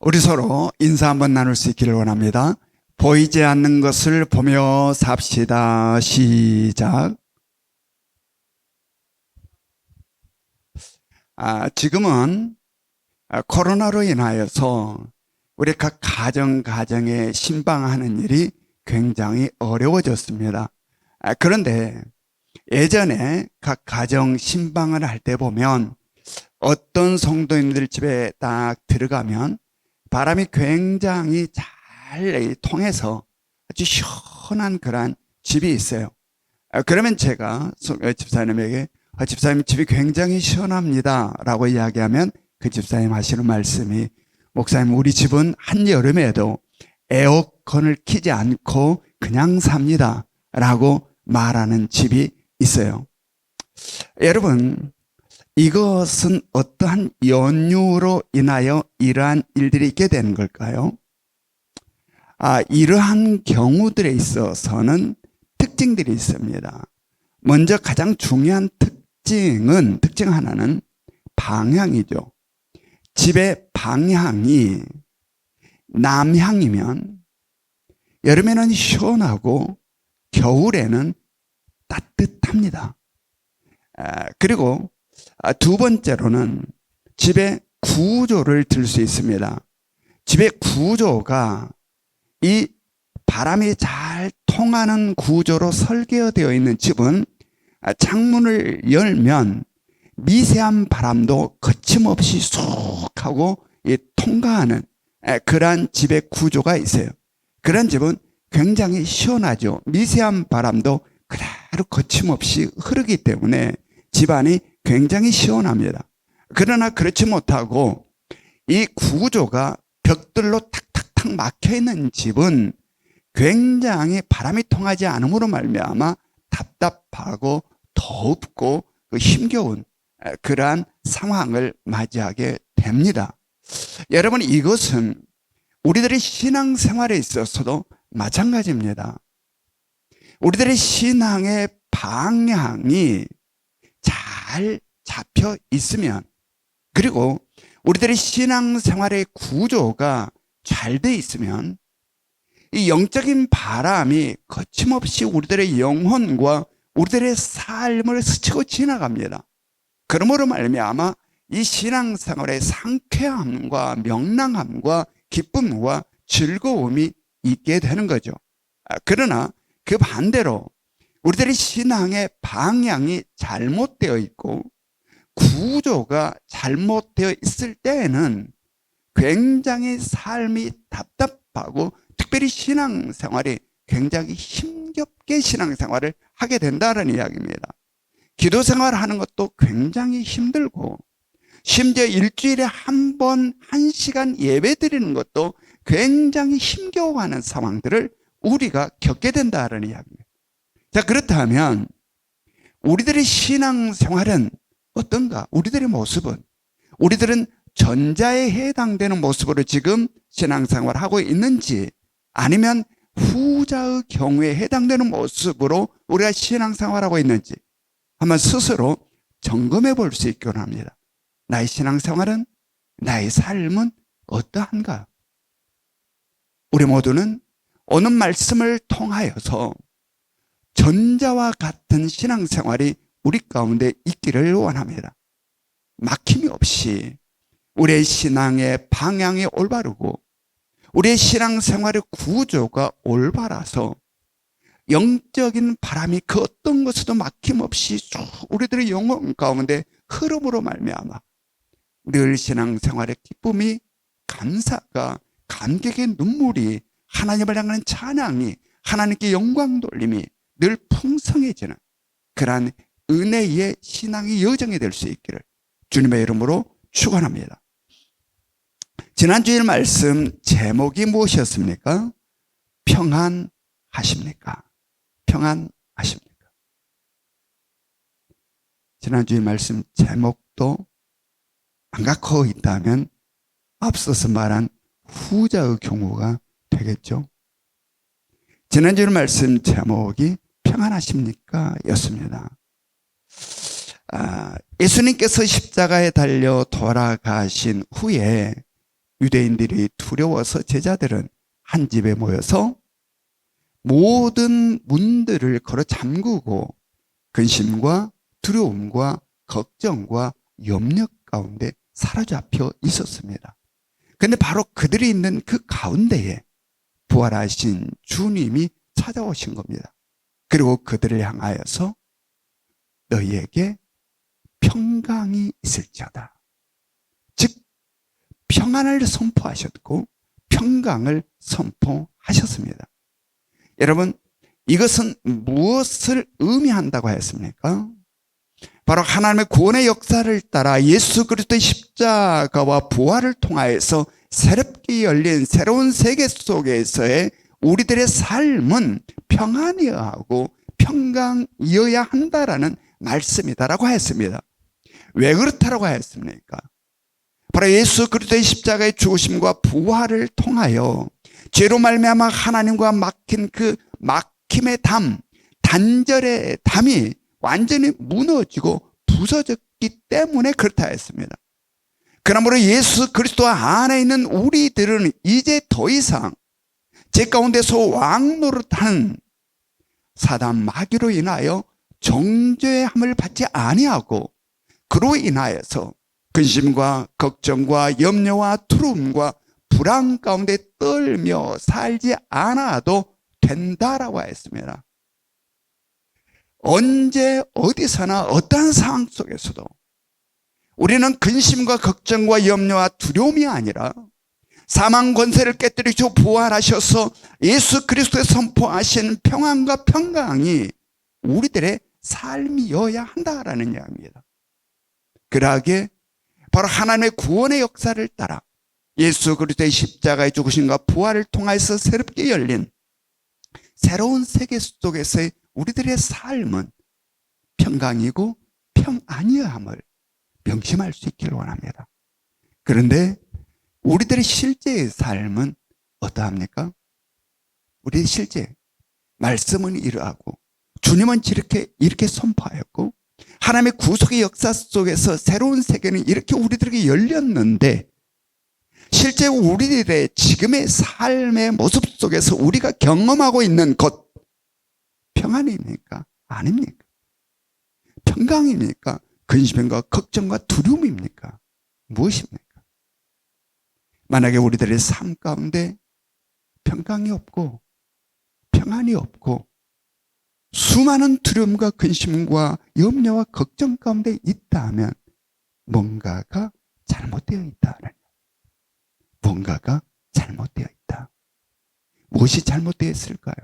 우리 서로 인사 한번 나눌 수 있기를 원합니다. 보이지 않는 것을 보며 삽시다. 시작. 지금은 코로나로 인하여서 우리 각 가정에 신방하는 일이 굉장히 어려워졌습니다. 그런데 예전에 각 가정 신방을 할 때 보면 어떤 성도님들 집에 딱 들어가면 바람이 굉장히 잘 통해서 아주 시원한 그런 집이 있어요. 그러면 제가 집사님에게 집사님 집이 굉장히 시원합니다 라고 이야기하면 그 집사님 하시는 말씀이, 목사님 우리 집은 한여름에도 에어컨을 켜지 않고 그냥 삽니다 라고 말하는 집이 있어요. 여러분, 이것은 어떠한 연유로 인하여 이러한 일들이 있게 되는 걸까요? 이러한 경우들에 있어서는 특징들이 있습니다. 먼저 가장 중요한 특징 하나는 방향이죠. 집의 방향이 남향이면 여름에는 시원하고 겨울에는 따뜻합니다. 그리고 두 번째로는 집의 구조를 들 수 있습니다. 집의 구조가 이 바람이 잘 통하는 구조로 설계되어 있는 집은 창문을 열면 미세한 바람도 거침없이 쏙 하고 통과하는 그러한 집의 구조가 있어요. 그런 집은 굉장히 시원하죠. 미세한 바람도 그대로 거침없이 흐르기 때문에 집안이 굉장히 시원합니다. 그러나 그렇지 못하고 이 구조가 벽들로 탁탁탁 막혀있는 집은 굉장히 바람이 통하지 않음으로 말미암아 답답하고 덥고 힘겨운 그러한 상황을 맞이하게 됩니다. 여러분, 이것은 우리들의 신앙생활에 있어서도 마찬가지입니다. 우리들의 신앙의 방향이 잘 잡혀 있으면, 그리고 우리들의 신앙생활의 구조가 잘 돼 있으면 이 영적인 바람이 거침없이 우리들의 영혼과 우리들의 삶을 스치고 지나갑니다. 그러므로 말미암아 이 신앙생활의 상쾌함과 명랑함과 기쁨과 즐거움이 있게 되는 거죠. 그러나 그 반대로 우리들의 신앙의 방향이 잘못되어 있고 구조가 잘못되어 있을 때에는 굉장히 삶이 답답하고 특별히 신앙생활이 굉장히 힘겹게 신앙생활을 하게 된다는 이야기입니다. 기도생활하는 것도 굉장히 힘들고 심지어 일주일에 한 번 1시간 예배 드리는 것도 굉장히 힘겨워하는 상황들을 우리가 겪게 된다는 이야기입니다. 자, 그렇다면 우리들의 신앙생활은 어떤가? 우리들의 모습은, 우리들은 전자에 해당되는 모습으로 지금 신앙생활을 하고 있는지, 아니면 후자의 경우에 해당되는 모습으로 우리가 신앙생활하고 있는지 한번 스스로 점검해 볼 수 있기를 합니다. 나의 신앙생활은, 나의 삶은 어떠한가? 우리 모두는 오늘 말씀을 통하여서 전자와 같은 신앙생활이 우리 가운데 있기를 원합니다. 막힘이 없이 우리의 신앙의 방향이 올바르고 우리의 신앙생활의 구조가 올바라서 영적인 바람이 그 어떤 것에도 막힘없이 쭉 우리들의 영혼 가운데 흐름으로 말미암아 늘 신앙생활의 기쁨이, 감사가, 감격의 눈물이, 하나님을 향하는 찬양이, 하나님께 영광 돌림이 늘 풍성해지는 그러한 은혜의 신앙의 여정이 될 수 있기를 주님의 이름으로 축원합니다. 지난주일 말씀 제목이 무엇이었습니까? 평안하십니까? 평안하십니까? 지난주일 말씀 제목도 안 갖고 있다면 앞서서 말한 후자의 경우가 되겠죠. 지난주일 말씀 제목이 평안하십니까? 였습니다. 예수님께서 십자가에 달려 돌아가신 후에 유대인들이 두려워서 제자들은 한 집에 모여서 모든 문들을 걸어 잠그고 근심과 두려움과 걱정과 염려 가운데 사로잡혀 있었습니다. 그런데 바로 그들이 있는 그 가운데에 부활하신 주님이 찾아오신 겁니다. 그리고 그들을 향하여서 너희에게 평강이 있을지어다. 즉 평안을 선포하셨고 평강을 선포하셨습니다. 여러분, 이것은 무엇을 의미한다고 했습니까? 바로 하나님의 구원의 역사를 따라 예수 그리스도의 십자가와 부활을 통하여서 새롭게 열린 새로운 세계 속에서의 우리들의 삶은 평안이어야 하고 평강이어야 한다라는 말씀이다라고 했습니다. 왜 그렇다라고 했습니까? 바로 예수 그리스도의 십자가의 죽으심과 부활을 통하여 죄로 말미암아 하나님과 막힌 그 막힘의 담, 단절의 담이 완전히 무너지고 부서졌기 때문에 그렇다 했습니다. 그러므로 예수 그리스도 안에 있는 우리들은 이제 더 이상 죄 가운데서 왕노릇하는 사단 마귀로 인하여 정죄함을 받지 아니하고 그로 인하여서 근심과 걱정과 염려와 두려움과 불안 가운데 떨며 살지 않아도 된다라고 했습니다. 언제 어디서나 어떠한 상황 속에서도 우리는 근심과 걱정과 염려와 두려움이 아니라 사망 권세를 깨뜨리시고 부활하셔서 예수 그리스도의 선포하신 평안과 평강이 우리들의 삶이어야 한다라는 이야기입니다. 그러하기에 바로 하나님의 구원의 역사를 따라 예수 그리스도의 십자가의 죽으심과 부활을 통해서 새롭게 열린 새로운 세계 속에서의 우리들의 삶은 평강이고 평안이어야 함을 명심할 수 있기를 원합니다. 그런데 우리들의 실제의 삶은 어떠합니까? 우리의 실제 말씀은 이러하고 주님은 이렇게 선포하였고 하나님의 구속의 역사 속에서 새로운 세계는 이렇게 우리들에게 열렸는데 실제 우리들의 지금의 삶의 모습 속에서 우리가 경험하고 있는 것 평안입니까? 아닙니까? 평강입니까? 근심과 걱정과 두려움입니까? 무엇입니까? 만약에 우리들의 삶 가운데 평강이 없고 평안이 없고 수많은 두려움과 근심과 염려와 걱정 가운데 있다면 뭔가가 잘못되어 있다는, 뭔가가 잘못되어 있다. 무엇이 잘못되어 있을까요?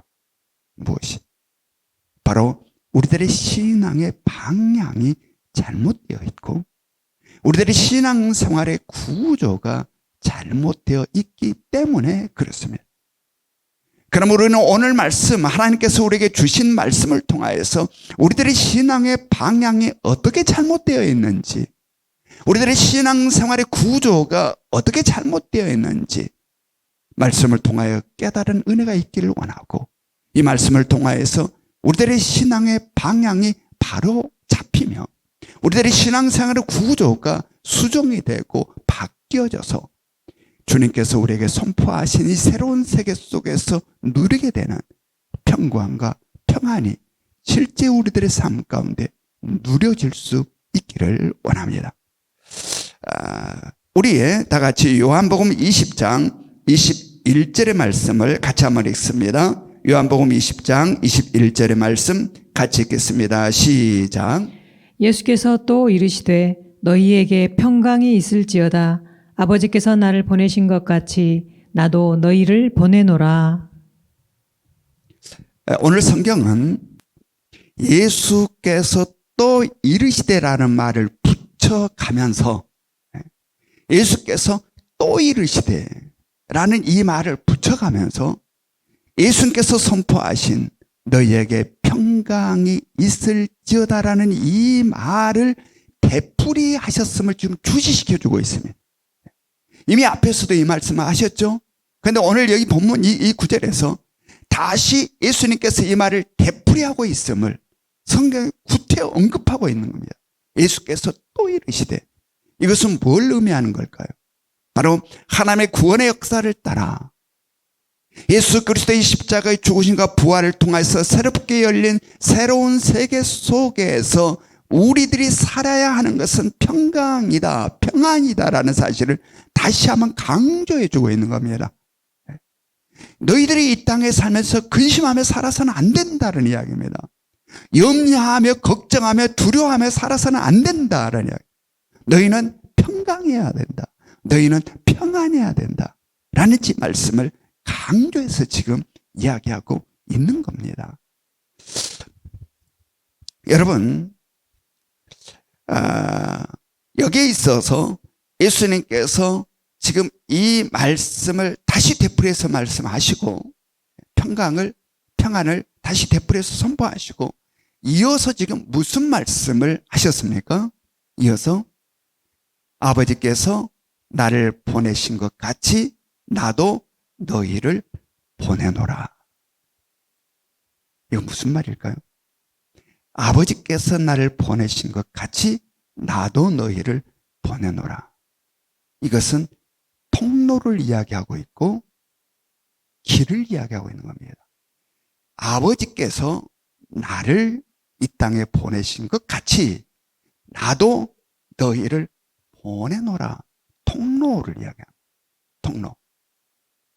무엇이? 바로 우리들의 신앙의 방향이 잘못되어 있고 우리들의 신앙생활의 구조가 잘못되어 있기 때문에 그렇습니다. 그럼 우리는 오늘 말씀, 하나님께서 우리에게 주신 말씀을 통하여서 우리들의 신앙의 방향이 어떻게 잘못되어 있는지, 우리들의 신앙생활의 구조가 어떻게 잘못되어 있는지 말씀을 통하여 깨달은 은혜가 있기를 원하고 이 말씀을 통하여서 우리들의 신앙의 방향이 바로 잡히며 우리들의 신앙생활의 구조가 수정이 되고 바뀌어져서 주님께서 우리에게 선포하신 이 새로운 세계 속에서 누리게 되는 평강과 평안이 실제 우리들의 삶 가운데 누려질 수 있기를 원합니다. 우리의 다 같이 요한복음 20장 21절의 말씀을 같이 한번 읽습니다. 요한복음 20장 21절의 말씀 같이 읽겠습니다. 시작. 예수께서 또 이르시되 너희에게 평강이 있을지어다. 아버지께서 나를 보내신 것 같이 나도 너희를 보내노라. 오늘 성경은 예수께서 또 이르시되라는 말을 붙여가면서 예수께서 또 이르시되라는 이 말을 붙여가면서 예수님께서 선포하신 너희에게 평강이 있을지어다라는 이 말을 되풀이 하셨음을 지금 주시시켜주고 있습니다. 이미 앞에서도 이 말씀을 하셨죠. 그런데 오늘 여기 본문 이 구절에서 다시 예수님께서 이 말을 되풀이하고 있음을 성경에 구태여 언급하고 있는 겁니다. 예수께서 또 이르시되 이것은 뭘 의미하는 걸까요? 바로 하나님의 구원의 역사를 따라 예수 그리스도의 십자가의 죽으심과 부활을 통해서 새롭게 열린 새로운 세계 속에서 우리들이 살아야 하는 것은 평강이다, 평안이다라는 사실을 다시 한번 강조해 주고 있는 겁니다. 너희들이 이 땅에 살면서 근심하며 살아서는 안 된다는 이야기입니다. 염려하며 걱정하며 두려워하며 살아서는 안 된다는 이야기. 너희는 평강해야 된다. 너희는 평안해야 된다. 라는 말씀을 강조해서 지금 이야기하고 있는 겁니다. 여러분, 여기에 있어서 예수님께서 지금 이 말씀을 다시 되풀이해서 말씀하시고 평안을 다시 되풀이해서 선포하시고 이어서 지금 무슨 말씀을 하셨습니까? 이어서 아버지께서 나를 보내신 것 같이 나도 너희를 보내노라. 이거 무슨 말일까요? 아버지께서 나를 보내신 것 같이 나도 너희를 보내노라. 이것은 통로를 이야기하고 있고 길을 이야기하고 있는 겁니다. 아버지께서 나를 이 땅에 보내신 것 같이 나도 너희를 보내노라. 통로를 이야기합니다. 통로.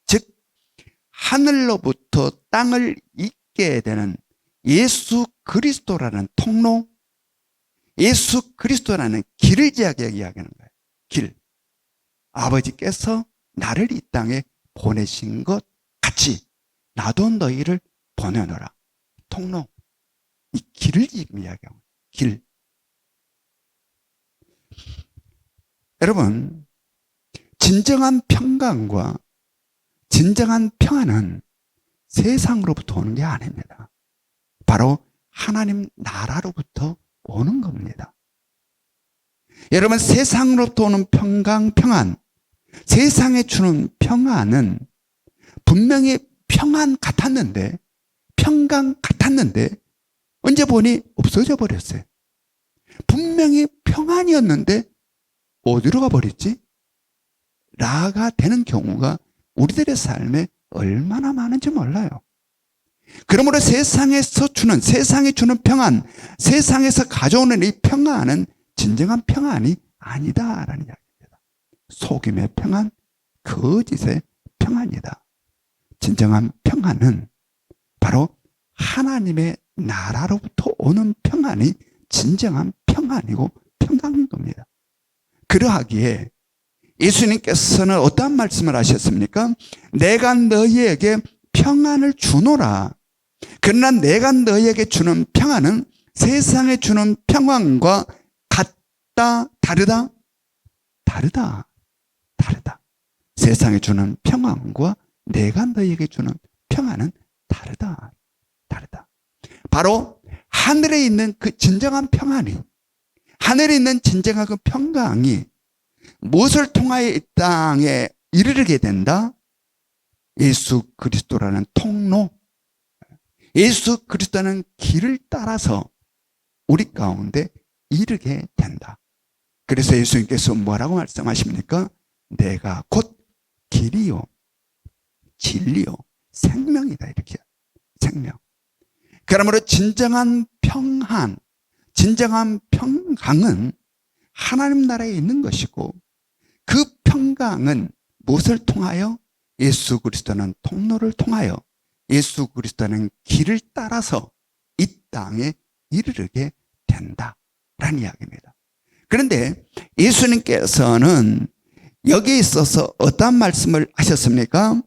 즉 하늘로부터 땅을 잇게 되는 예수 그리스도라는 통로, 예수 그리스도라는 길을 이야기하는 거예요. 길. 아버지께서 나를 이 땅에 보내신 것 같이 나도 너희를 보내노라. 통로. 이 길을 지금 이야기하고 길. 여러분, 진정한 평강과 진정한 평안은 세상으로부터 오는 게 아닙니다. 바로 하나님 나라로부터 오는 겁니다. 여러분, 세상으로부터 오는 평안, 세상에 주는 평안은 분명히 평안 같았는데, 평강 같았는데 언제 보니 없어져 버렸어요. 분명히 평안이었는데 어디로 가버렸지? 라가 되는 경우가 우리들의 삶에 얼마나 많은지 몰라요. 그러므로 세상이 주는 평안, 세상에서 가져오는 이 평안은 진정한 평안이 아니다라는 이야기입니다. 속임의 평안, 거짓의 평안이다. 진정한 평안은 바로 하나님의 나라로부터 오는 평안이 진정한 평안이고 평강인 겁니다. 그러하기에 예수님께서는 어떠한 말씀을 하셨습니까? 내가 너희에게 평안을 주노라. 그러나 내가 너희에게 주는 평안은 세상에 주는 평안과 같다, 다르다? 다르다. 세상에 주는 평안과 내가 너희에게 주는 평안은 다르다. 바로 하늘에 있는 그 진정한 평안이, 하늘에 있는 진정한 그 평강이 무엇을 통하여 이 땅에 이르게 된다? 예수 그리스도라는 통로, 예수 그리스도라는 길을 따라서 우리 가운데 이르게 된다. 그래서 예수님께서 뭐라고 말씀하십니까? 내가 곧 길이요, 진리요, 생명이다. 이렇게. 생명. 그러므로 진정한 평안, 진정한 평강은 하나님 나라에 있는 것이고 그 평강은 무엇을 통하여? 예수 그리스도는 통로를 통하여 예수 그리스도는 길을 따라서 이 땅에 이르게 된다라는 이야기입니다. 그런데 예수님께서는 여기에 있어서 어떤 말씀을 하셨습니까?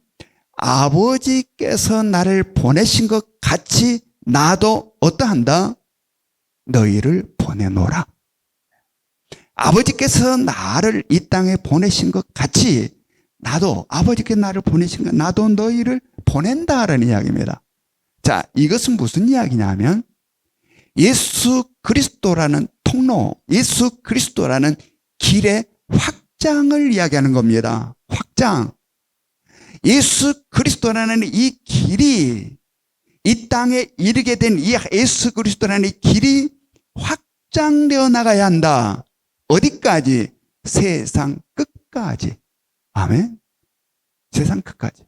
아버지께서 나를 보내신 것 같이 나도 어떠한다? 너희를 보내노라. 아버지께서 나를 이 땅에 보내신 것 같이 나도, 아버지께서 나를 보내신 것, 나도 너희를 보낸다라는 이야기입니다. 자, 이것은 무슨 이야기냐면 예수 그리스도라는 통로, 예수 그리스도라는 길의 확장을 이야기하는 겁니다. 확장. 예수 그리스도라는 이 길이, 이 땅에 이르게 된 이 예수 그리스도라는 이 길이 확장되어 나가야 한다. 어디까지? 세상 끝까지. 아멘. 세상 끝까지.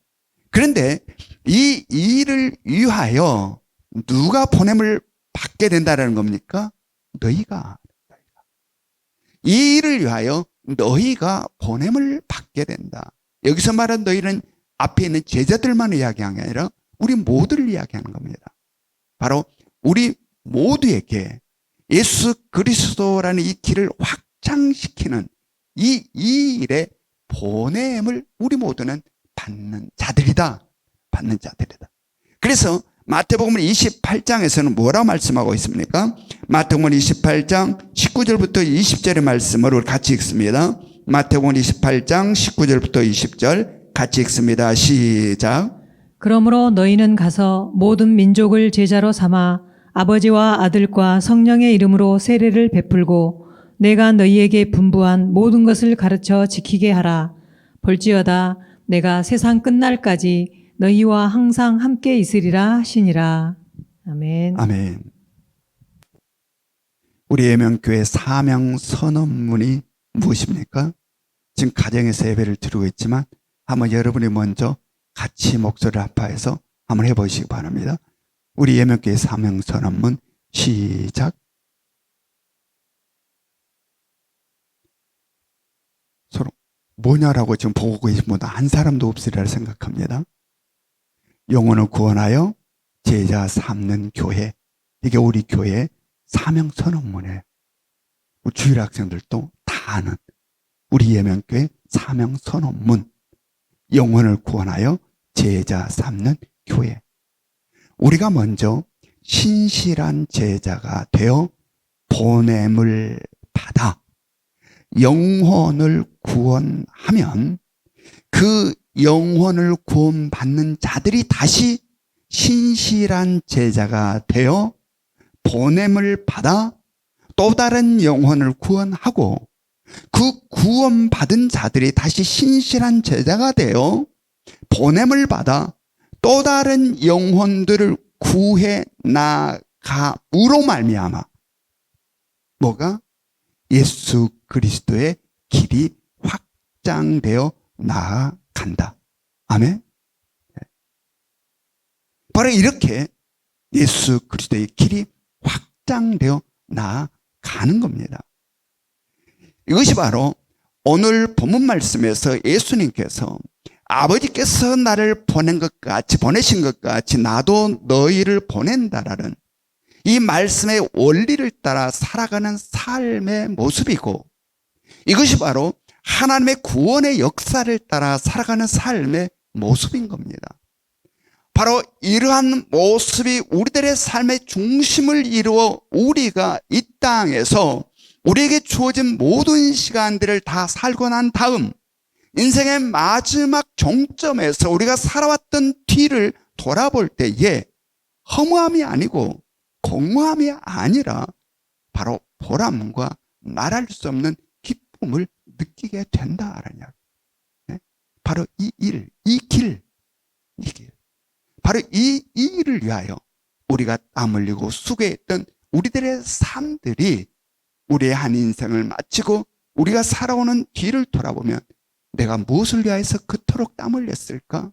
그런데 이 일을 위하여 누가 보냄을 받게 된다는 겁니까? 너희가. 이 일을 위하여 너희가 보냄을 받게 된다. 여기서 말한 너희는 앞에 있는 제자들만 이야기하는 게 아니라 우리 모두를 이야기하는 겁니다. 바로 우리 모두에게 예수 그리스도라는 이 길을 확장시키는 이 일의 보냄을 우리 모두는 받는 자들이다. 받는 자들이다. 그래서 마태복음 28장에서는 뭐라고 말씀하고 있습니까? 마태복음 28장 19절부터 20절의 말씀을 우리 같이 읽습니다. 마태복음 28장 19절부터 20절 같이 읽습니다. 시작. 그러므로 너희는 가서 모든 민족을 제자로 삼아 아버지와 아들과 성령의 이름으로 세례를 베풀고 내가 너희에게 분부한 모든 것을 가르쳐 지키게 하라. 볼지어다 내가 세상 끝날까지 너희와 항상 함께 있으리라 하시니라. 아멘. 아멘. 우리 예명교회 사명 선언문이 무엇입니까? 지금 가정에서 예배를 드리고 있지만 한번 여러분이 먼저 같이 목소리를 합하여서 한번 해보시기 바랍니다. 우리 예명교회 사명 선언문 시작. 서로 뭐냐라고 지금 보고 계신 분 한 사람도 없으리라 생각합니다. 영혼을 구원하여 제자 삼는 교회. 이게 우리 교회의 사명 선언문이에요. 우리 주일 학생들도 다 아는 우리 예명교회 사명 선언문. 영혼을 구원하여 제자 삼는 교회. 우리가 먼저 신실한 제자가 되어 보냄을 받아 영혼을 구원하면 그 영혼을 구원받는 자들이 다시 신실한 제자가 되어 보냄을 받아 또 다른 영혼을 구원하고 그 구원받은 자들이 다시 신실한 제자가 되어 보냄을 받아 또 다른 영혼들을 구해 나감으로 말미암아 뭐가? 예수 그리스도의 길이 확장되어 나아간다. 아멘. 바로 이렇게 예수 그리스도의 길이 확장되어 나아가는 겁니다. 이것이 바로 오늘 본문 말씀에서 예수님께서 아버지께서 나를 보내신 것 같이 나도 너희를 보낸다라는 이 말씀의 원리를 따라 살아가는 삶의 모습이고 이것이 바로 하나님의 구원의 역사를 따라 살아가는 삶의 모습인 겁니다. 바로 이러한 모습이 우리들의 삶의 중심을 이루어 우리가 이 땅에서 우리에게 주어진 모든 시간들을 다 살고 난 다음 인생의 마지막 종점에서 우리가 살아왔던 뒤를 돌아볼 때에 허무함이 아니고 공허함이 아니라 바로 보람과 말할 수 없는 기쁨을 느끼게 된다라는 이야기. 바로 이 일, 이 길. 바로 이 일을 위하여 우리가 땀 흘리고 수고했던 우리들의 삶들이 우리의 한 인생을 마치고 우리가 살아오는 뒤를 돌아보면 내가 무엇을 위하여서 그토록 땀 흘렸을까?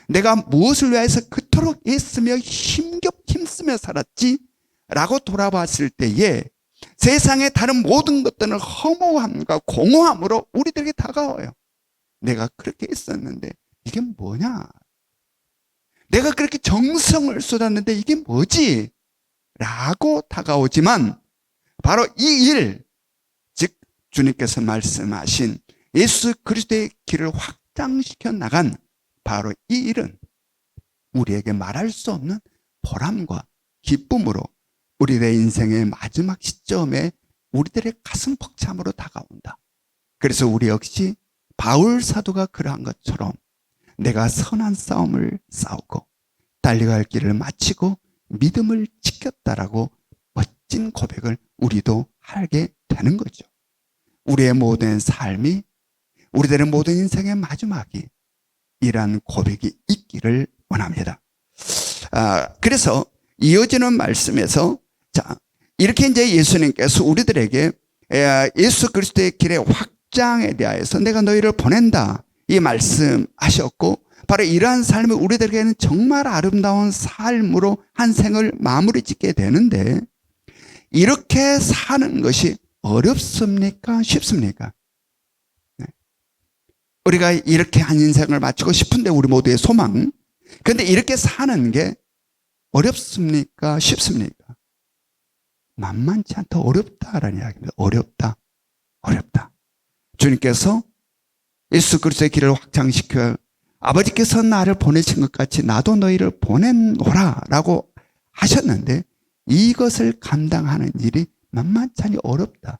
내가 무엇을 위하여서 그토록 애쓰며 힘쓰며 살았지? 라고 돌아봤을 때에 세상의 다른 모든 것들은 허무함과 공허함으로 우리들에게 다가와요. 내가 그렇게 애썼는데 이게 뭐냐? 내가 그렇게 정성을 쏟았는데 이게 뭐지? 라고 다가오지만 바로 이 일, 즉 주님께서 말씀하신 예수 그리스도의 길을 확장시켜 나간 바로 이 일은 우리에게 말할 수 없는 보람과 기쁨으로 우리의 인생의 마지막 시점에 우리들의 가슴 벅참으로 다가온다. 그래서 우리 역시 바울 사도가 그러한 것처럼 내가 선한 싸움을 싸우고 달려갈 길을 마치고 믿음을 지켰다라고 멋진 고백을 우리도 하게 되는 거죠. 우리의 모든 삶이 우리들의 모든 인생의 마지막이 이러한 고백이 있기를 원합니다. 그래서 이어지는 말씀에서 자 이렇게 이제 예수님께서 우리들에게 예수 그리스도의 길의 확장에 대하여서 내가 너희를 보낸다 이 말씀하셨고 바로 이러한 삶이 우리들에게는 정말 아름다운 삶으로 한 생을 마무리 짓게 되는데 이렇게 사는 것이 어렵습니까? 쉽습니까? 네. 우리가 이렇게 한 인생을 마치고 싶은데 우리 모두의 소망. 그런데 이렇게 사는 게 어렵습니까? 쉽습니까? 만만치 않다. 어렵다라는 이야기입니다. 어렵다. 어렵다. 주님께서 예수 그리스도의 길을 확장시켜 아버지께서 나를 보내신 것 같이 나도 너희를 보내노라 라고 하셨는데 이것을 감당하는 일이 만만치 않이 어렵다.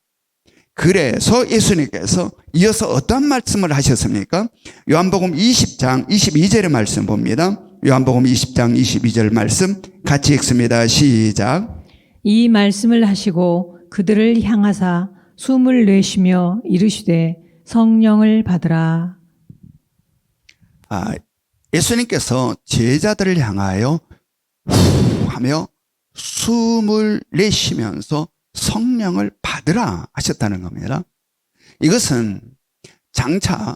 그래서 예수님께서 이어서 어떤 말씀을 하셨습니까? 요한복음 20장 22절의 말씀 봅니다. 요한복음 20장 22절 말씀 같이 읽습니다. 시작. 이 말씀을 하시고 그들을 향하사 숨을 내쉬며 이르시되 성령을 받으라. 예수님께서 제자들을 향하여 후 하며 숨을 내쉬면서 성령을 받으라 하셨다는 겁니다. 이것은 장차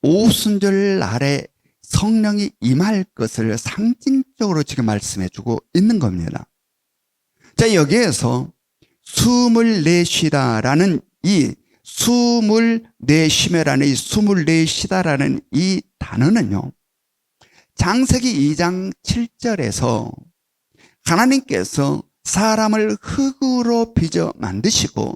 오순절 날에 성령이 임할 것을 상징적으로 지금 말씀해 주고 있는 겁니다. 자, 여기에서 숨을 내쉬다라는 이 숨을 내쉬며라는 이 숨을 내쉬다라는 이 단어는요. 창세기 2장 7절에서 하나님께서 사람을 흙으로 빚어 만드시고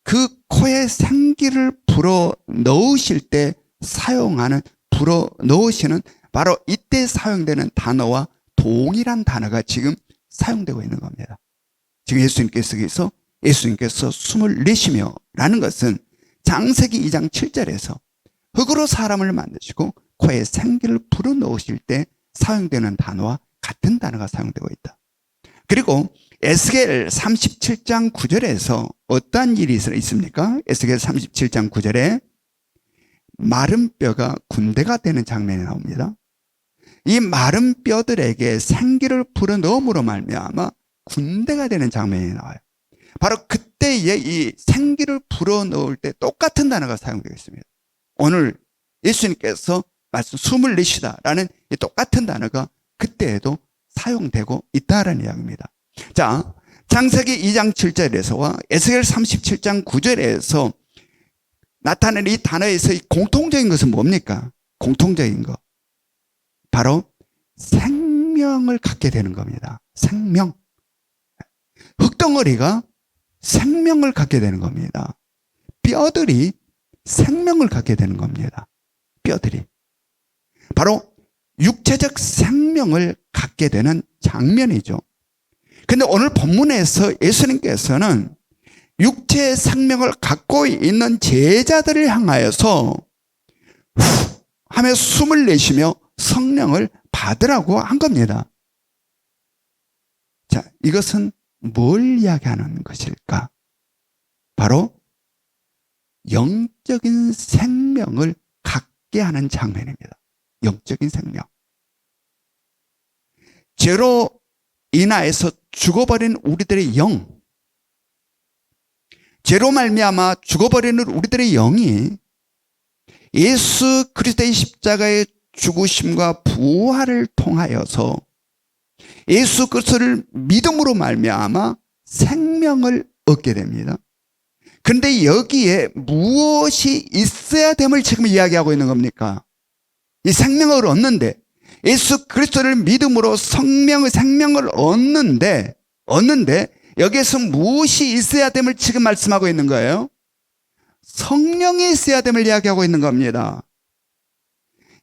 그 코에 생기를 불어 넣으실 때 사용하는 불어 넣으시는 바로 이때 사용되는 단어와 동일한 단어가 지금 사용되고 있는 겁니다. 지금 예수님께서 숨을 내쉬며 라는 것은 창세기 2장 7절에서 흙으로 사람을 만드시고 코에 생기를 불어 넣으실 때 사용되는 단어와 같은 단어가 사용되고 있다. 그리고 에스겔 37장 9절에서 어떠한 일이 있습니까? 에스겔 37장 9절에 마른 뼈가 군대가 되는 장면이 나옵니다. 이 마른 뼈들에게 생기를 불어 넣음으로 말미암아 군대가 되는 장면이 나와요. 바로 그때에 이 생기를 불어 넣을 때 똑같은 단어가 사용되어 있습니다. 오늘 예수님께서 말씀 숨을 내쉬다라는 이 똑같은 단어가 그때에도 사용되고 있다라는 이야기입니다. 자, 창세기 2장 7절에서와 에스겔 37장 9절에서 나타낸 이 단어에서 공통적인 것은 뭡니까? 공통적인 것. 바로 생명을 갖게 되는 겁니다. 생명. 흙덩어리가 생명을 갖게 되는 겁니다. 뼈들이 생명을 갖게 되는 겁니다. 뼈들이. 바로 육체적 생명을 갖게 되는 장면이죠. 근데 오늘 본문에서 예수님께서는 육체의 생명을 갖고 있는 제자들을 향하여서 후 하며 숨을 내쉬며 성령을 받으라고 한 겁니다. 자, 이것은 뭘 이야기하는 것일까? 바로 영적인 생명을 갖게 하는 장면입니다. 영적인 생명. 죄로 인하여서 죽어버린 우리들의 영, 죄로 말미암아 죽어버리는 우리들의 영이 예수 그리스도의 십자가의 죽으심과 부활을 통하여서 예수 그리스도를 믿음으로 말미암아 생명을 얻게 됩니다. 그런데 여기에 무엇이 있어야 됨을 지금 이야기하고 있는 겁니까? 이 생명을 얻는데 예수 그리스도를 믿음으로 생명을 얻는데 여기에서 무엇이 있어야 됨을 지금 말씀하고 있는 거예요? 성령이 있어야 됨을 이야기하고 있는 겁니다.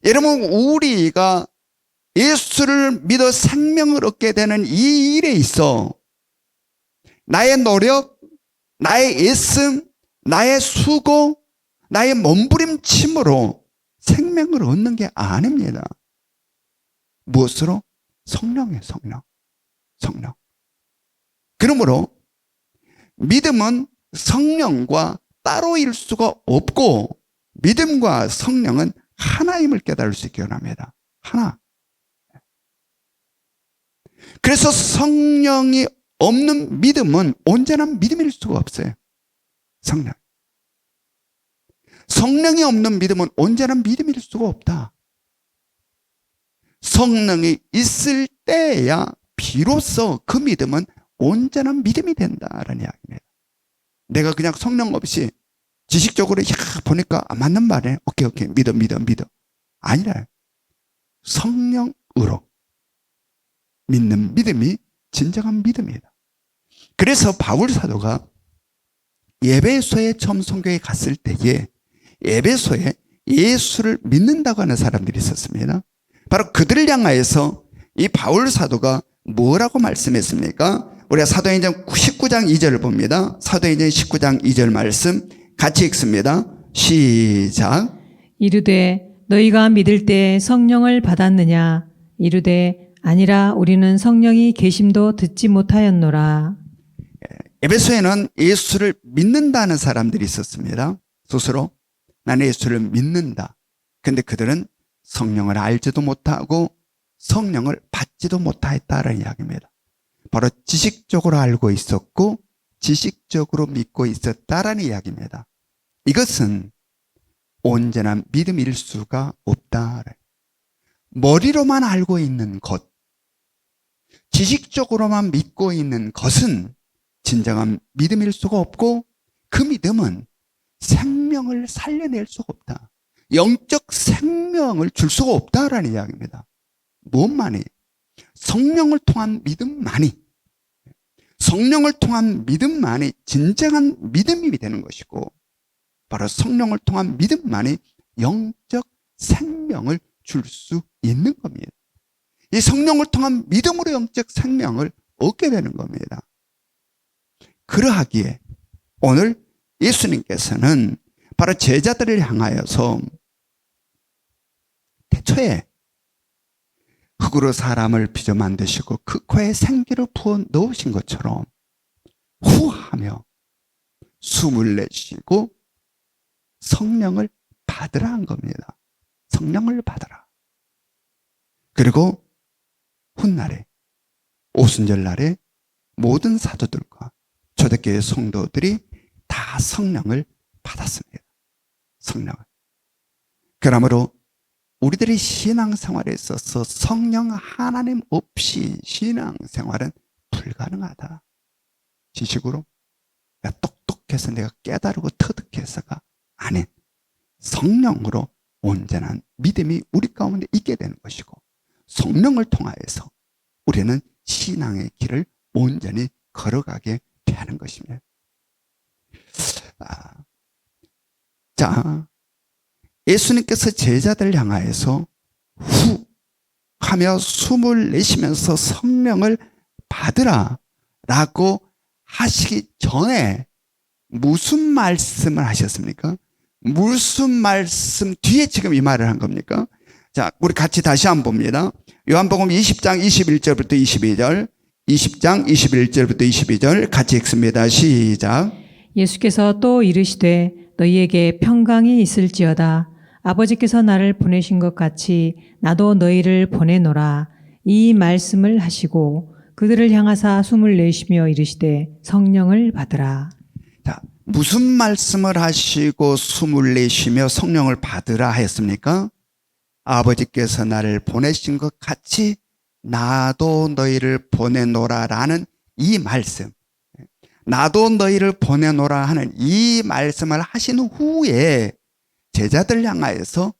여러분, 우리가 예수를 믿어 생명을 얻게 되는 이 일에 있어 나의 노력, 나의 애씀, 나의 수고, 나의 몸부림침으로 생명을 얻는 게 아닙니다. 무엇으로? 성령이에요. 성령. 그러므로 믿음은 성령과 따로일 수가 없고 믿음과 성령은 하나임을 깨달을 수 있게 합니다. 하나. 그래서 성령이 없는 믿음은 언제나 믿음일 수가 없어요. 성령. 성령이 없는 믿음은 온전한 믿음일 수가 없다. 성령이 있을 때야 비로소 그 믿음은 온전한 믿음이 된다라는 이야기입니다. 내가 그냥 성령 없이 지식적으로 보니까 맞는 말이네. 오케이 믿어. 아니라 성령으로 믿는 믿음이 진정한 믿음이다. 그래서 바울 사도가 에베소에 처음 선교에 갔을 때에 에베소에 예수를 믿는다고 하는 사람들이 있었습니다. 바로 그들을 향하여서 이 바울 사도가 뭐라고 말씀했습니까? 우리가 사도행전 19장 2절을 봅니다. 사도행전 19장 2절 말씀 같이 읽습니다. 시작. 이르되 너희가 믿을 때 성령을 받았느냐? 이르되 아니라 우리는 성령이 계심도 듣지 못하였노라. 에베소에는 예수를 믿는다는 사람들이 있었습니다. 스스로 나는 예수를 믿는다. 근데 그들은 성령을 알지도 못하고 성령을 받지도 못하였다는 이야기입니다. 바로 지식적으로 알고 있었고 지식적으로 믿고 있었다라는 이야기입니다. 이것은 온전한 믿음일 수가 없다. 머리로만 알고 있는 것, 지식적으로만 믿고 있는 것은 진정한 믿음일 수가 없고 그 믿음은 생명을 살려낼 수가 없다. 영적 생명을 줄 수가 없다라는 이야기입니다. 무엇만이? 성령을 통한 믿음만이, 성령을 통한 믿음만이 진정한 믿음이 되는 것이고 바로 성령을 통한 믿음만이 영적 생명을 줄 수 있는 겁니다. 이 성령을 통한 믿음으로 영적 생명을 얻게 되는 겁니다. 그러하기에 오늘 예수님께서는 바로 제자들을 향하여서 태초에 흙으로 사람을 빚어 만드시고 그 코에 생기를 부어 넣으신 것처럼 후하며 숨을 내쉬고 성령을 받으라 한 겁니다. 성령을 받으라. 그리고 훗날에 오순절날에 모든 사도들과 초대교회 성도들이 다 성령을 받았습니다. 성령을. 그러므로 우리들의 신앙생활에 있어서 성령 하나님 없이 신앙생활은 불가능하다. 지식으로 내가 똑똑해서 내가 깨달고 터득해서가 아닌 성령으로 온전한 믿음이 우리 가운데 있게 되는 것이고 성령을 통하여서 우리는 신앙의 길을 온전히 걸어가게 되는 것입니다. 자, 예수님께서 제자들을 향하여서 후 하며 숨을 내쉬면서 성령을 받으라 라고 하시기 전에 무슨 말씀을 하셨습니까? 무슨 말씀 뒤에 지금 이 말을 한 겁니까? 자, 우리 같이 다시 한번 봅니다. 요한복음 20장 21절부터 22절, 20장 21절부터 22절 같이 읽습니다. 시작. 예수께서 또 이르시되 너희에게 평강이 있을지어다. 아버지께서 나를 보내신 것 같이 나도 너희를 보내노라. 이 말씀을 하시고 그들을 향하사 숨을 내쉬며 이르시되 성령을 받으라. 자, 무슨 말씀을 하시고 숨을 내쉬며 성령을 받으라 하였습니까? 아버지께서 나를 보내신 것 같이 나도 너희를 보내노라라는 이 말씀. 나도 너희를 보내노라 하는 이 말씀을 하신 후에 제자들 향하여서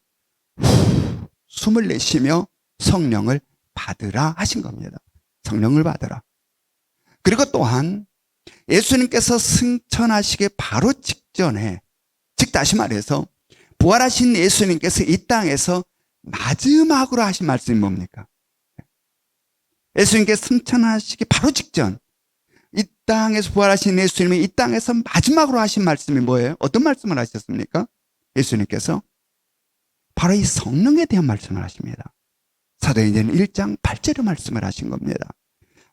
숨을 내쉬며 성령을 받으라 하신 겁니다. 성령을 받으라. 그리고 또한 예수님께서 승천하시기 바로 직전에, 즉 다시 말해서 부활하신 예수님께서 이 땅에서 마지막으로 하신 말씀이 뭡니까? 예수님께서 승천하시기 바로 직전, 이 땅에서 부활하신 예수님이 이 땅에서 마지막으로 하신 말씀이 뭐예요? 어떤 말씀을 하셨습니까? 예수님께서 바로 이 성령에 대한 말씀을 하십니다. 사도행전 1장 8절의 말씀을 하신 겁니다.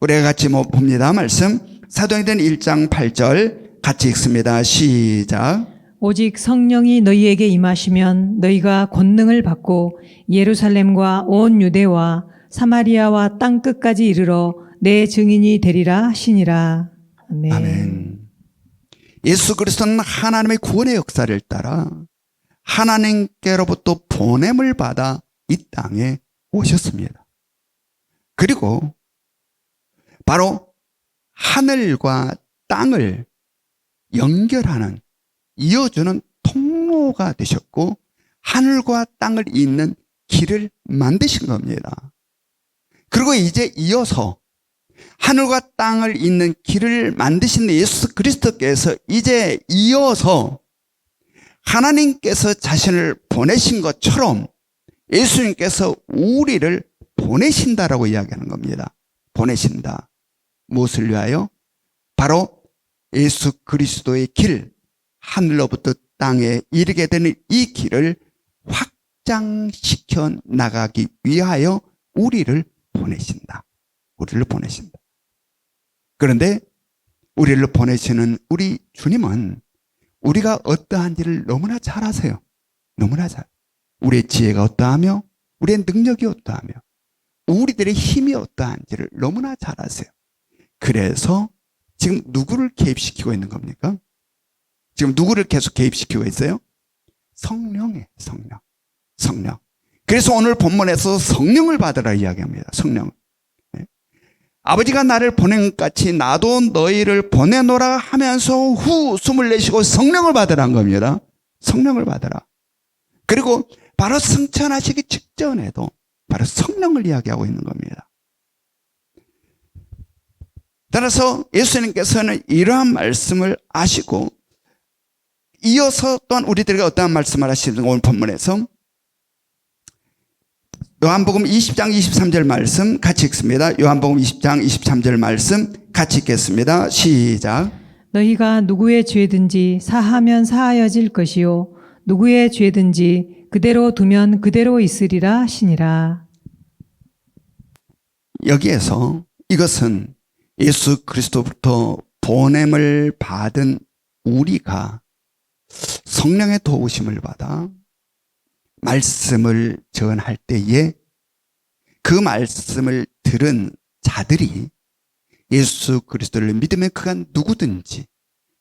우리가 같이 봅니다. 말씀 사도행전 1장 8절 같이 읽습니다. 시작. 오직 성령이 너희에게 임하시면 너희가 권능을 받고 예루살렘과 온 유대와 사마리아와 땅 끝까지 이르러 내 증인이 되리라 하시니라. 아멘. 아멘. 예수 그리스도는 하나님의 구원의 역사를 따라 하나님께로부터 보냄을 받아 이 땅에 오셨습니다. 그리고 바로 하늘과 땅을 연결하는, 이어주는 통로가 되셨고 하늘과 땅을 잇는 길을 만드신 겁니다. 그리고 이제 이어서 하늘과 땅을 잇는 길을 만드신 예수 그리스도께서 이제 이어서 하나님께서 자신을 보내신 것처럼 예수님께서 우리를 보내신다라고 이야기하는 겁니다. 보내신다. 무엇을 위하여? 바로 예수 그리스도의 길, 하늘로부터 땅에 이르게 되는 이 길을 확장시켜 나가기 위하여 우리를 보내신다. 우리를 보내신다. 그런데 우리를 보내시는 우리 주님은 우리가 어떠한지를 너무나 잘 아세요. 너무나 잘. 우리의 지혜가 어떠하며 우리의 능력이 어떠하며 우리들의 힘이 어떠한지를 너무나 잘 아세요. 그래서 지금 누구를 개입시키고 있는 겁니까? 지금 누구를 계속 개입시키고 있어요? 성령이에요. 성령. 그래서 오늘 본문에서 성령을 받으라 이야기합니다. 성령. 아버지가 나를 보낸 것 같이 나도 너희를 보내노라 하면서 후 숨을 내쉬고 성령을 받으라는 겁니다. 성령을 받으라. 그리고 바로 승천하시기 직전에도 바로 성령을 이야기하고 있는 겁니다. 따라서 예수님께서는 이러한 말씀을 아시고 이어서 또한 우리들에게 어떠한 말씀을 하시는가 오늘 본문에서 요한복음 20장 23절 말씀 같이 읽습니다. 요한복음 20장 23절 말씀 같이 읽겠습니다. 시작. 너희가 누구의 죄든지 사하면 사하여질 것이요 누구의 죄든지 그대로 두면 그대로 있으리라 하시니라. 여기에서 이것은 예수 그리스도부터 보냄을 받은 우리가 성령의 도우심을 받아 말씀을 전할 때에 그 말씀을 들은 자들이 예수 그리스도를 믿으면 그가 누구든지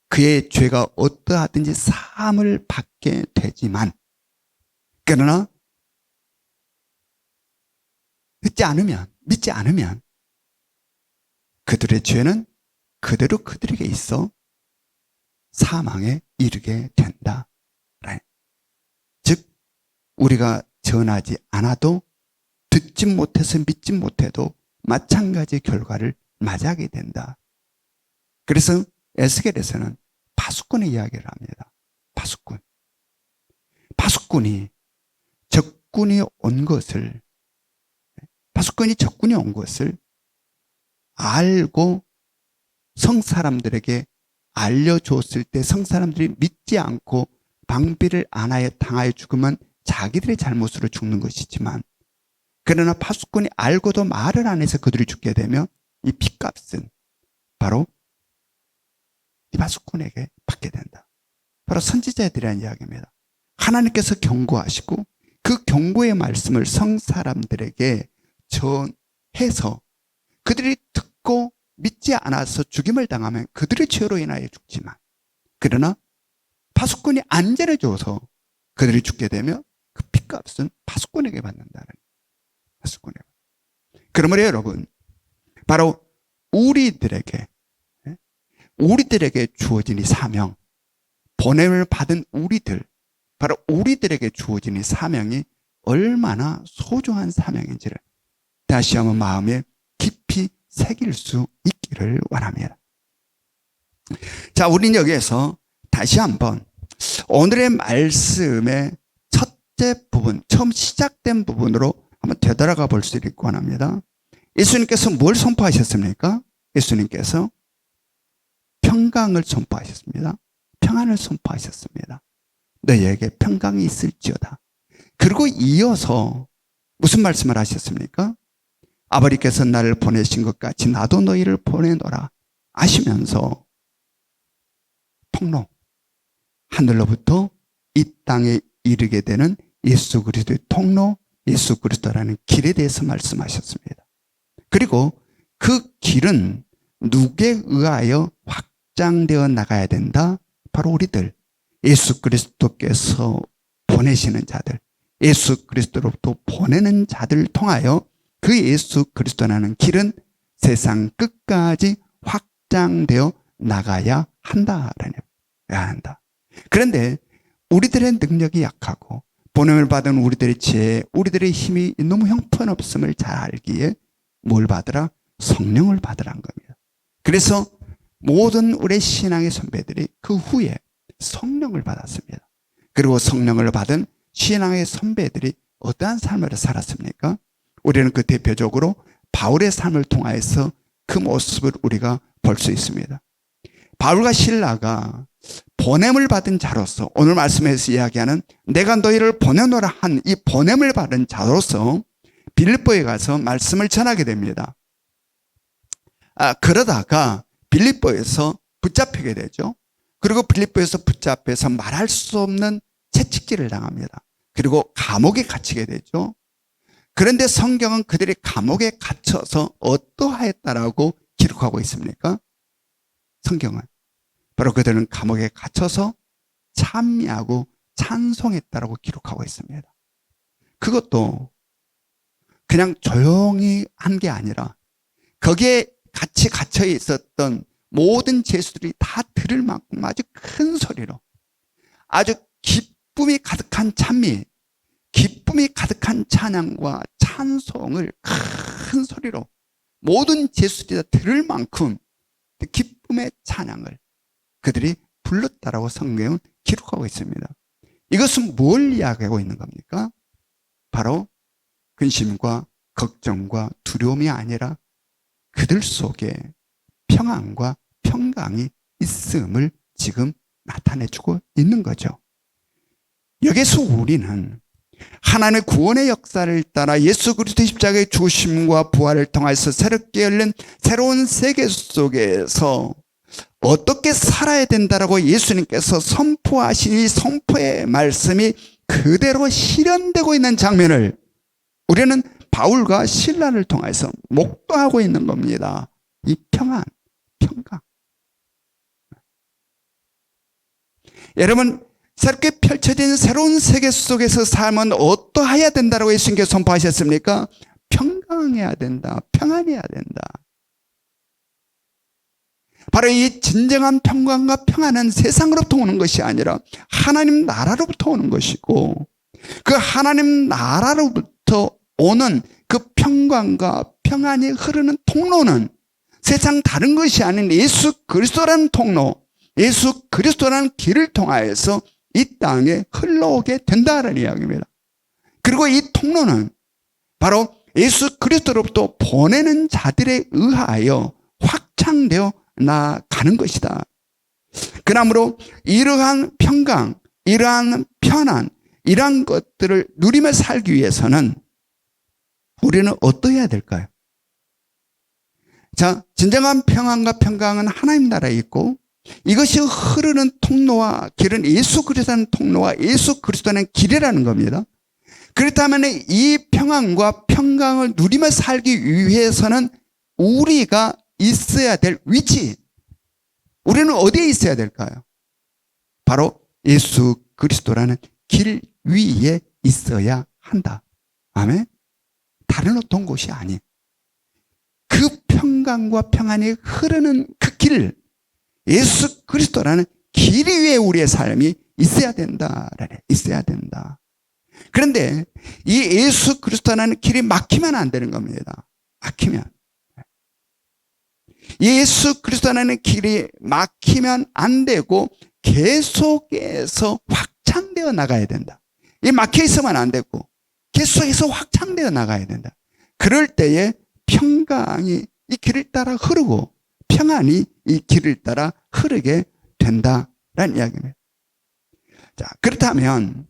그의 죄가 어떠하든지 사함을 받게 되지만 그러나 믿지 않으면 그들의 죄는 그대로 그들에게 있어 사망에 이르게 된다. 즉 우리가 전하지 않아도 듣지 못해서 믿지 못해도 마찬가지 결과를 맞이하게 된다. 그래서 에스겔에서는 파수꾼의 이야기를 합니다. 파수꾼이 적군이 온 것을 알고 성사람들에게 알려줬을 때 성사람들이 믿지 않고 방비를 안 하여 당하여 죽으면 자기들의 잘못으로 죽는 것이지만 그러나 파수꾼이 알고도 말을 안 해서 그들이 죽게 되면 이 핏값은 바로 이 파수꾼에게 받게 된다. 바로 선지자에 대한 이야기입니다. 하나님께서 경고하시고 그 경고의 말씀을 성사람들에게 전해서 그들이 듣고 믿지 않아서 죽임을 당하면 그들의 죄로 인하여 죽지만 그러나 파수꾼이 안 전해줘서 그들이 죽게 되면 그 핏값은 파수꾼에게 받는다는 파수꾼에게. 그러므로 여러분 바로 우리들에게 주어진 이 사명, 보냄을 받은 우리들, 바로 우리들에게 주어진 이 사명이 얼마나 소중한 사명인지를 다시 한번 마음에 깊이 새길 수 있기를 원합니다. 자, 우리는 여기에서 다시 한번 오늘의 말씀의 첫째 부분, 처음 시작된 부분으로 한번 되돌아가 볼 수 있길 원합니다. 예수님께서 뭘 선포하셨습니까? 예수님께서 평강을 선포하셨습니다. 평안을 선포하셨습니다. 너희에게 평강이 있을지어다. 그리고 이어서 무슨 말씀을 하셨습니까? 아버지께서 나를 보내신 것 같이 나도 너희를 보내노라 하시면서 통로, 하늘로부터 이 땅에 이르게 되는 예수 그리스도의 통로, 예수 그리스도라는 길에 대해서 말씀하셨습니다. 그리고 그 길은 누구에 의하여 확장되어 나가야 된다? 바로 우리들, 예수 그리스도께서 보내시는 자들, 예수 그리스도로부터 보내는 자들을 통하여 그 예수 그리스도라는 길은 세상 끝까지 확장되어 나가야 한다라는 한다. 그런데 우리들의 능력이 약하고 보냄을 받은 우리들의 지혜, 우리들의 힘이 너무 형편없음을 잘 알기에 뭘 받으라? 성령을 받으라는 겁니다. 그래서 모든 우리 신앙의 선배들이 그 후에 성령을 받았습니다. 그리고 성령을 받은 신앙의 선배들이 어떠한 삶을 살았습니까? 우리는 그 대표적으로 바울의 삶을 통하여서 그 모습을 우리가 볼 수 있습니다. 바울과 실라가 보냄을 받은 자로서 오늘 말씀에서 이야기하는 내가 너희를 보내노라 한 이 보냄을 받은 자로서 빌립보에 가서 말씀을 전하게 됩니다. 그러다가 빌립보에서 붙잡히게 되죠. 그리고 빌립보에서 붙잡혀서 말할 수 없는 채찍질을 당합니다. 그리고 감옥에 갇히게 되죠. 그런데 성경은 그들이 감옥에 갇혀서 어떠하였다라고 기록하고 있습니까? 성경은 바로 그들은 감옥에 갇혀서 찬미하고 찬송했다라고 기록하고 있습니다. 그것도 그냥 조용히 한 게 아니라 거기에 같이 갇혀 있었던 모든 죄수들이 다 들을 만큼 아주 큰 소리로 아주 기쁨이 가득한 찬미, 기쁨이 가득한 찬양과 찬송을 큰 소리로 모든 죄수들이 다 들을 만큼 기쁨의 찬양을 그들이 불렀다라고 성경은 기록하고 있습니다. 이것은 뭘 이야기하고 있는 겁니까? 바로 근심과 걱정과 두려움이 아니라 그들 속에 평안과 평강이 있음을 지금 나타내주고 있는 거죠. 여기서 우리는 하나님의 구원의 역사를 따라 예수 그리스도의 십자가의 죽으심과 부활을 통해서 새롭게 열린 새로운 세계 속에서 어떻게 살아야 된다라고 예수님께서 선포하신 이 선포의 말씀이 그대로 실현되고 있는 장면을 우리는 바울과 실라를 통해서 목도하고 있는 겁니다. 이 평안, 평강. 여러분, 새롭게 펼쳐진 새로운 세계 속에서 삶은 어떠해야 된다라고 예수님께서 선포하셨습니까? 평강해야 된다. 평안해야 된다. 바로 이 진정한 평강과 평안은 세상으로부터 오는 것이 아니라 하나님 나라로부터 오는 것이고 그 하나님 나라로부터 오는 그 평강과 평안이 흐르는 통로는 세상 다른 것이 아닌 예수 그리스도라는 통로, 예수 그리스도라는 길을 통하여서 이 땅에 흘러오게 된다는 이야기입니다. 그리고 이 통로는 바로 예수 그리스도로부터 보내는 자들에 의하여 확장되어 나가는 것이다. 그러므로 이러한 평강, 이러한 편안, 이러한 것들을 누리며 살기 위해서는 우리는 어떠해야 될까요? 자, 진정한 평안과 평강은 하나님 나라에 있고 이것이 흐르는 통로와 길은 예수 그리스도라는 통로와 예수 그리스도라는 길이라는 겁니다. 그렇다면 이 평안과 평강을 누리며 살기 위해서는 우리가 있어야 될 위치, 우리는 어디에 있어야 될까요? 바로 예수 그리스도라는 길 위에 있어야 한다. 아멘? 다른 어떤 곳이 아닌 그 평강과 평안이 흐르는 그 길, 예수 그리스도라는 길 위에 우리의 삶이 있어야 된다. 있어야 된다. 그런데 이 예수 그리스도라는 길이 막히면 안 되는 겁니다. 막히면. 예수 그리스도라는 길이 막히면 안 되고 계속해서 확장되어 나가야 된다. 이 막혀 있으면 안 되고 계속해서 확장되어 나가야 된다. 그럴 때에 평강이 이 길을 따라 흐르고 평안이 이 길을 따라 흐르게 된다라는 이야기입니다. 자, 그렇다면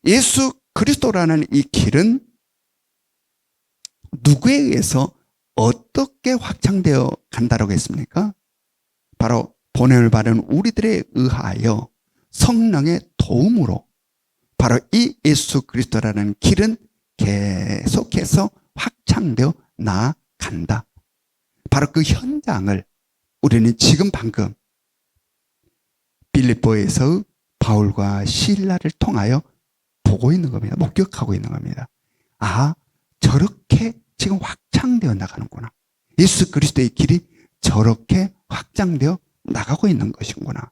예수 그리스도라는 이 길은 누구에 의해서 어떻게 확장되어 간다라고 했습니까? 바로 보냄을 받은 우리들에 의하여 성령의 도움으로 바로 이 예수 그리스도라는 길은 계속해서 확장되어 나아간다. 바로 그 현장을 우리는 지금 방금 빌립보에서 바울과 실라를 통하여 보고 있는 겁니다. 목격하고 있는 겁니다. 아, 저렇게 지금 확장되어 나가는구나. 예수 그리스도의 길이 저렇게 확장되어 나가고 있는 것이구나.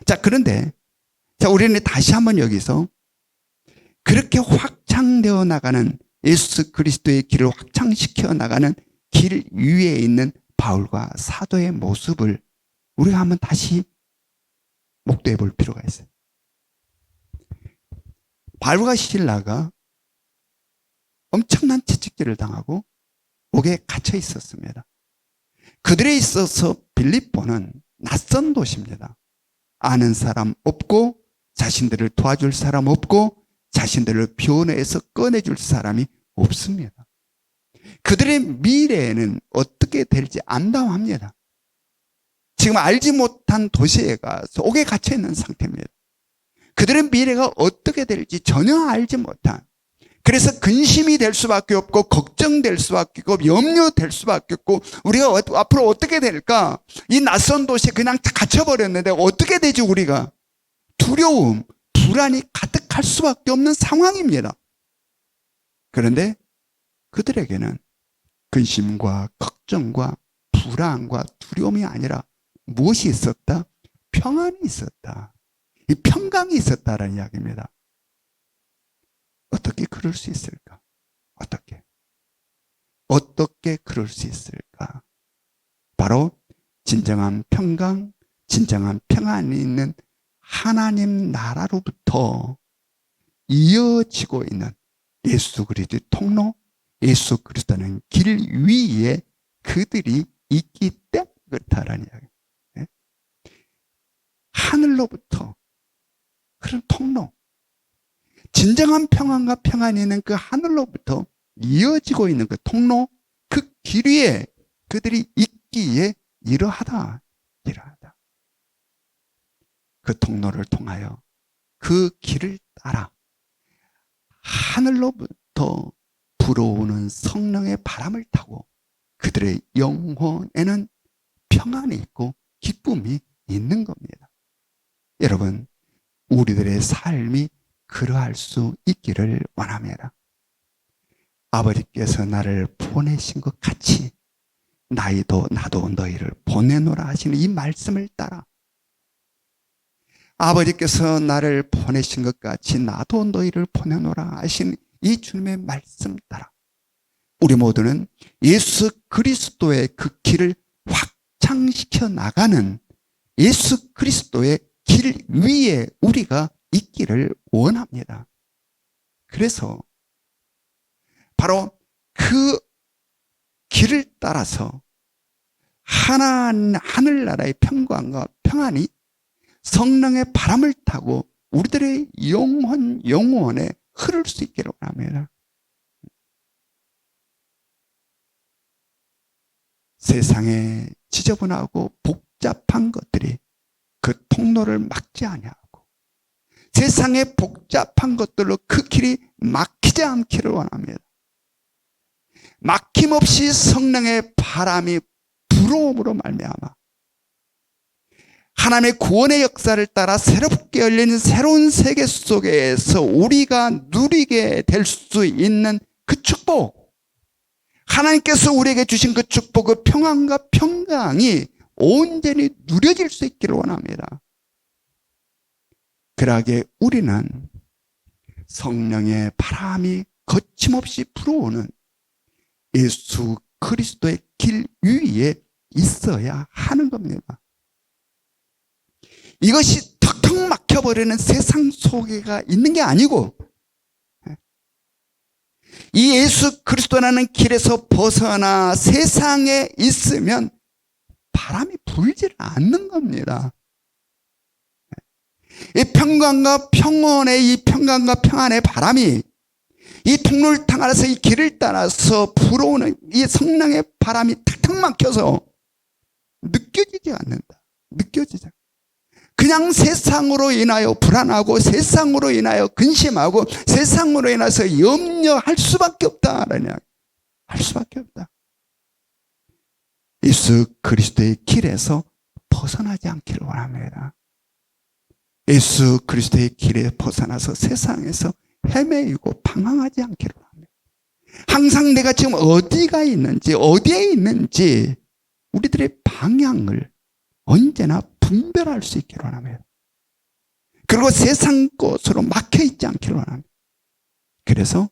자, 그런데 자, 우리는 다시 한번 여기서 그렇게 확장되어 나가는 예수 그리스도의 길을 확장시켜 나가는 길 위에 있는 바울과 사도의 모습을 우리가 한번 다시 목도해 볼 필요가 있어요. 바울과 실라가 엄청난 채찍질을 당하고 옥에 갇혀 있었습니다. 그들에 있어서 빌립보는 낯선 도시입니다. 아는 사람 없고 자신들을 도와줄 사람 없고 자신들을 변호해서 꺼내줄 사람이 없습니다. 그들의 미래에는 어떻게 될지 암담합니다. 지금 알지 못한 도시에 가서 옥에 갇혀 있는 상태입니다. 그들의 미래가 어떻게 될지 전혀 알지 못한, 그래서 근심이 될 수밖에 없고 걱정될 수밖에 없고 염려될 수밖에 없고 우리가 앞으로 어떻게 될까? 이 낯선 도시에 그냥 갇혀버렸는데 어떻게 되지 우리가? 두려움, 불안이 가득할 수밖에 없는 상황입니다. 그런데 그들에게는 근심과 걱정과 불안과 두려움이 아니라 무엇이 있었다? 평안이 있었다. 이 평강이 있었다라는 이야기입니다. 어떻게 그럴 수 있을까? 어떻게 그럴 수 있을까? 바로 진정한 평강, 진정한 평안이 있는 하나님 나라로부터 이어지고 있는 예수 그리스도의 통로, 예수 그리스도는 길 위에 그들이 있기 때문에 그렇다라는 이야기입니다. 하늘로부터 그런 통로, 진정한 평안과 평안이 있는 그 하늘로부터 이어지고 있는 그 통로, 그 길 위에 그들이 있기에 이러하다. 그 통로를 통하여 그 길을 따라 하늘로부터 불어오는 성령의 바람을 타고 그들의 영혼에는 평안이 있고 기쁨이 있는 겁니다. 여러분, 우리들의 삶이 그러할 수 있기를 원합니다. 아버지께서 나를 보내신 것 같이 나도 너희를 보내노라 하시는 이 말씀을 따라, 아버지께서 나를 보내신 것 같이 나도 너희를 보내노라 하신 이 주님의 말씀 따라 우리 모두는 예수 그리스도의 그 길을 확장시켜 나가는 예수 그리스도의 길 위에 우리가 있기를 원합니다. 그래서 바로 그 길을 따라서 하늘나라의 평강과 평안이 성령의 바람을 타고 우리들의 영혼에 흐를 수 있기를 원합니다. 세상에 지저분하고 복잡한 것들이 그 통로를 막지 아니하고 세상의 복잡한 것들로 그 길이 막히지 않기를 원합니다. 막힘없이 성령의 바람이 불어옴으로 말미암아 하나님의 구원의 역사를 따라 새롭게 열리는 새로운 세계 속에서 우리가 누리게 될 수 있는 그 축복, 하나님께서 우리에게 주신 그 축복, 그 평안과 평강이 온전히 누려질 수 있기를 원합니다. 그러하게 우리는 성령의 바람이 거침없이 불어오는 예수 그리스도의 길 위에 있어야 하는 겁니다. 이것이 턱턱 막혀버리는 세상 속에가 있는 게 아니고 이 예수 그리스도라는 길에서 벗어나 세상에 있으면 바람이 불질 않는 겁니다. 이 평강과 평온의 이 평강과 평안의 바람이 이 통로를 따라서 이 길을 따라서 불어오는 이 성령의 바람이 탁탁 막혀서 느껴지지 않는다. 느껴지지 않는다. 그냥 세상으로 인하여 불안하고 세상으로 인하여 근심하고 세상으로 인해서 염려할 수밖에 없다라는 이야기. 할 수밖에 없다. 예수 그리스도의 길에서 벗어나지 않기를 원합니다. 예수 그리스도의 길에 벗어나서 세상에서 헤매이고 방황하지 않기를 합니다. 항상 내가 지금 어디가 있는지, 어디에 있는지 우리들의 방향을 언제나 분별할 수 있기를 원합니다. 그리고 세상 것으로 막혀있지 않기를 원합니다. 그래서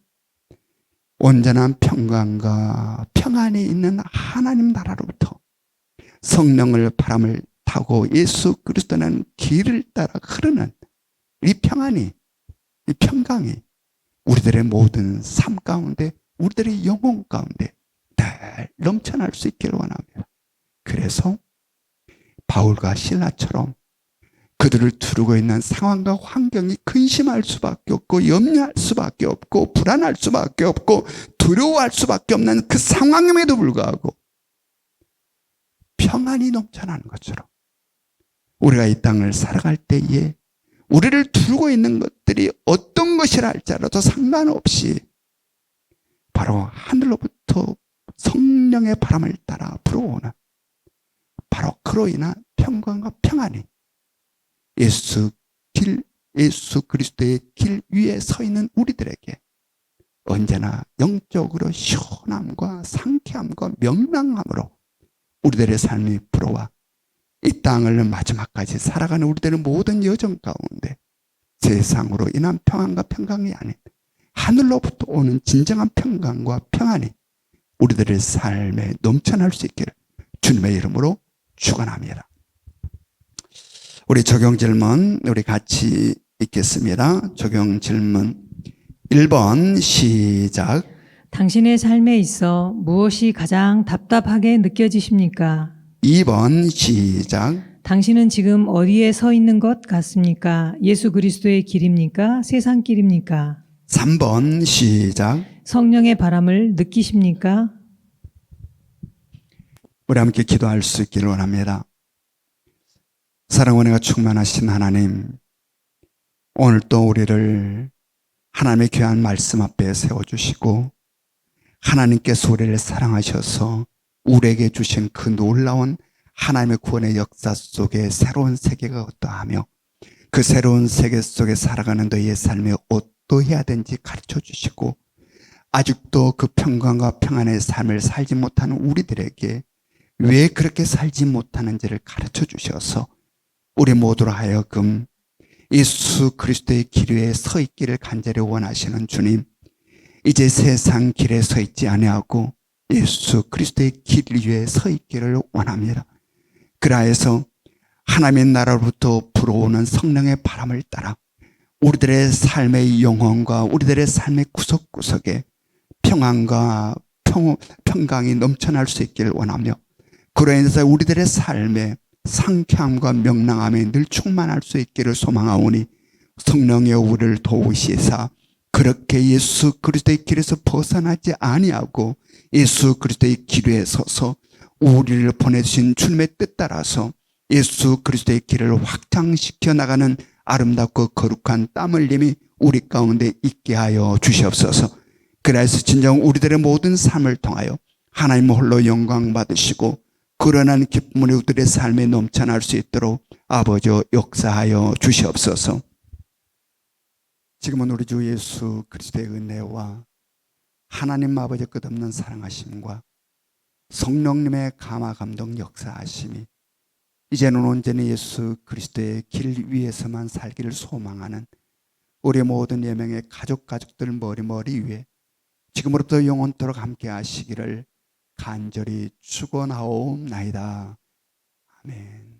온전한 평강과 평안이 있는 하나님 나라로부터 성령을 바람을 타고 예수 그리스도는 길을 따라 흐르는 이 평안이, 이 평강이 우리들의 모든 삶 가운데, 우리들의 영혼 가운데 늘 넘쳐날 수 있기를 원합니다. 그래서 바울과 실라처럼 그들을 두르고 있는 상황과 환경이 근심할 수밖에 없고 염려할 수밖에 없고 불안할 수밖에 없고 두려워할 수밖에 없는 그 상황임에도 불구하고 평안이 넘쳐나는 것처럼 우리가 이 땅을 살아갈 때에 우리를 두르고 있는 것들이 어떤 것이라 할지라도 상관없이 바로 하늘로부터 성령의 바람을 따라 불어오는 바로 그로 인한 평강과 평안이 예수 그리스도의 길 위에 서 있는 우리들에게 언제나 영적으로 시원함과 상쾌함과 명랑함으로 우리들의 삶이 불어와 이 땅을 마지막까지 살아가는 우리들의 모든 여정 가운데 세상으로 인한 평안과 평강이 아닌 하늘로부터 오는 진정한 평강과 평안이 우리들의 삶에 넘쳐날 수 있기를 주님의 이름으로 축원합니다. 우리 적용 질문 우리 같이 읽겠습니다. 적용 질문 1번 시작. 당신의 삶에 있어 무엇이 가장 답답하게 느껴지십니까? 2번 시작. 당신은 지금 어디에 서 있는 것 같습니까? 예수 그리스도의 길입니까? 세상 길입니까? 3번 시작. 성령의 바람을 느끼십니까? 우리 함께 기도할 수 있기를 원합니다. 사랑 은혜가 충만하신 하나님, 오늘 또 우리를 하나님의 귀한 말씀 앞에 세워주시고 하나님께서 우리를 사랑하셔서 우리에게 주신 그 놀라운 하나님의 구원의 역사 속에 새로운 세계가 어떠하며 그 새로운 세계 속에 살아가는 너희의 삶에 어떠해야 되는지 가르쳐 주시고 아직도 그 평강과 평안의 삶을 살지 못하는 우리들에게 왜 그렇게 살지 못하는지를 가르쳐 주셔서 우리 모두로 하여금 예수 그리스도의 길 위에 서 있기를 간절히 원하시는 주님, 이제 세상 길에 서 있지 아니하고 예수 그리스도의 길 위에 서 있기를 원합니다. 그라해서 하나님의 나라로부터 불어오는 성령의 바람을 따라 우리들의 삶의 영혼과 우리들의 삶의 구석구석에 평안과 평강이 넘쳐날 수 있기를 원하며 그로 인해서 우리들의 삶에 상쾌함과 명랑함이 늘 충만할 수 있기를 소망하오니 성령의 우리를 도우시사 그렇게 예수 그리스도의 길에서 벗어나지 아니하고 예수 그리스도의 길 위에 서서 우리를 보내주신 주님의 뜻 따라서 예수 그리스도의 길을 확장시켜 나가는 아름답고 거룩한 땀 흘림이 우리 가운데 있게 하여 주시옵소서. 그래서 진정 우리들의 모든 삶을 통하여 하나님 홀로 영광 받으시고 그러한 기쁨을 우리들의 삶에 넘쳐날 수 있도록 아버지 역사하여 주시옵소서. 지금은 우리 주 예수 그리스도의 은혜와 하나님 아버지 끝없는 사랑하심과 성령님의 감화 감동 역사하심이 이제는 온전히 예수 그리스도의 길 위에서만 살기를 소망하는 우리 모든 예명의 가족들 머리 위에 지금으로부터 영원토록 함께 하시기를 간절히 축원하옵나이다. 아멘.